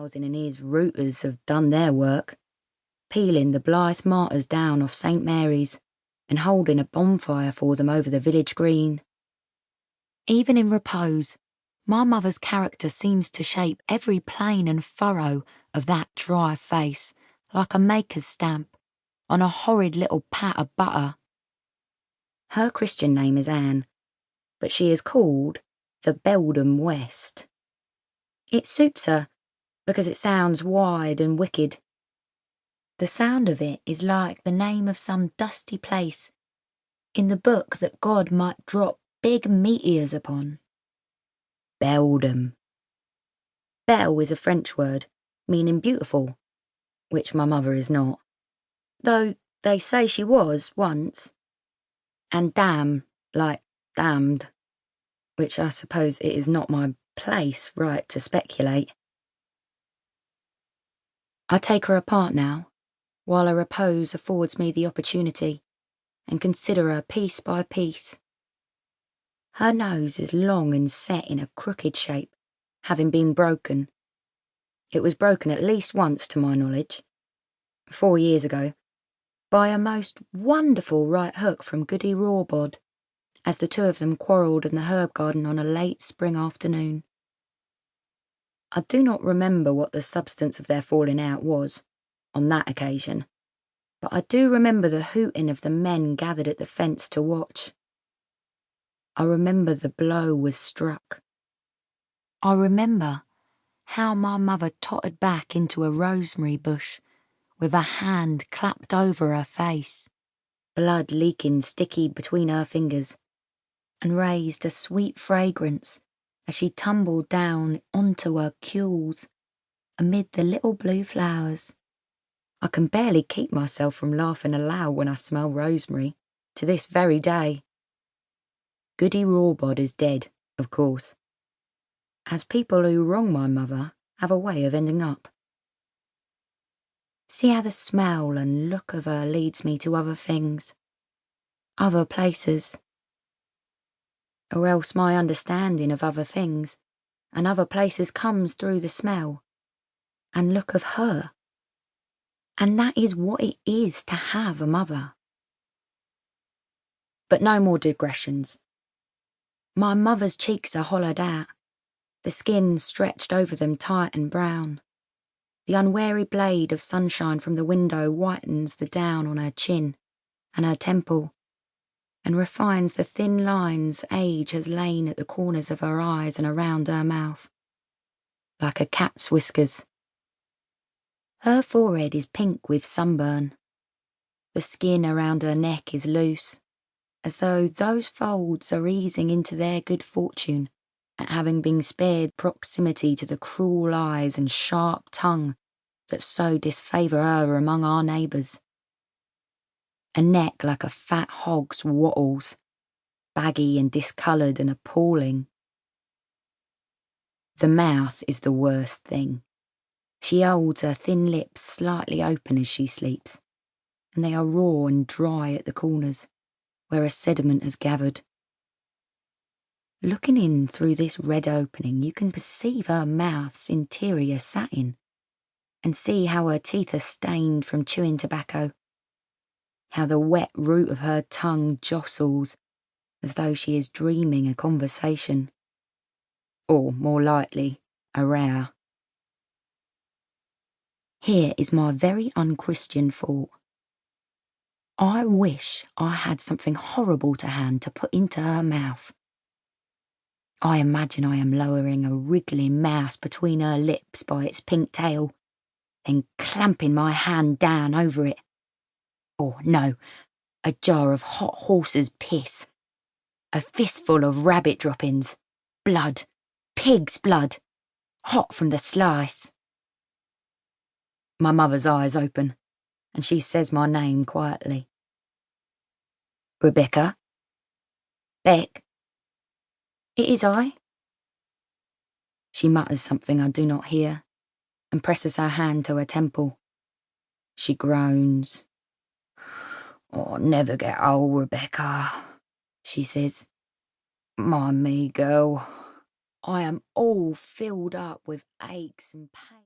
Thousand and Ears rooters have done their work, peeling the blithe martyrs down off St. Mary's and holding a bonfire for them over the village green. Even in repose, my mother's character seems to shape every plane and furrow of that dry face like a maker's stamp on a horrid little pat of butter. Her Christian name is Anne, but she is called the Beldam West. It suits her because it sounds wide and wicked. The sound of it is like the name of some dusty place in the book that God might drop big meteors upon. Beldam. Belle is a French word, meaning beautiful, which my mother is not, though they say she was once. And dam, like damned, which I suppose it is not my place right to speculate. I take her apart now, while her repose affords me the opportunity, and consider her piece by piece. Her nose is long and set in a crooked shape, having been broken. It was broken at least once, to my knowledge, 4 years ago, by a most wonderful right hook from Goody Rawbod, as the two of them quarrelled in the herb garden on a late spring afternoon. I do not remember what the substance of their falling out was on that occasion, but I do remember the hooting of the men gathered at the fence to watch. I remember the blow was struck. I remember how my mother tottered back into a rosemary bush with a hand clapped over her face, blood leaking sticky between her fingers, and raised a sweet fragrance as she tumbled down onto her cules amid the little blue flowers. I can barely keep myself from laughing aloud when I smell rosemary, to this very day. Goody Rawbod is dead, of course, as people who wrong my mother have a way of ending up. See how the smell and look of her leads me to other things, other places. Or else my understanding of other things and other places comes through the smell and look of her. And that is what it is to have a mother. But no more digressions. My mother's cheeks are hollowed out, the skin stretched over them tight and brown. The unwary blade of sunshine from the window whitens the down on her chin and her temple, and refines the thin lines age has lain at the corners of her eyes and around her mouth, like a cat's whiskers. Her forehead is pink with sunburn. The skin around her neck is loose, as though those folds are easing into their good fortune at having been spared proximity to the cruel eyes and sharp tongue that so disfavour her among our neighbours. A neck like a fat hog's wattles, baggy and discoloured and appalling. The mouth is the worst thing. She holds her thin lips slightly open as she sleeps, and they are raw and dry at the corners, where a sediment has gathered. Looking in through this red opening, you can perceive her mouth's interior satin, and see how her teeth are stained from chewing tobacco, how the wet root of her tongue jostles as though she is dreaming a conversation, or more likely, a row. Here is my very unchristian thought. I wish I had something horrible to hand to put into her mouth. I imagine I am lowering a wriggling mouse between her lips by its pink tail, then clamping my hand down over it. Or no, a jar of hot horse's piss, a fistful of rabbit droppings, blood, pig's blood, hot from the slice. My mother's eyes open, and she says my name quietly. Rebecca? Beck? It is I. She mutters something I do not hear, and presses her hand to her temple. She groans. "Oh, never get old, Rebecca," she says. "Mind me, girl. I am all filled up with aches and pains."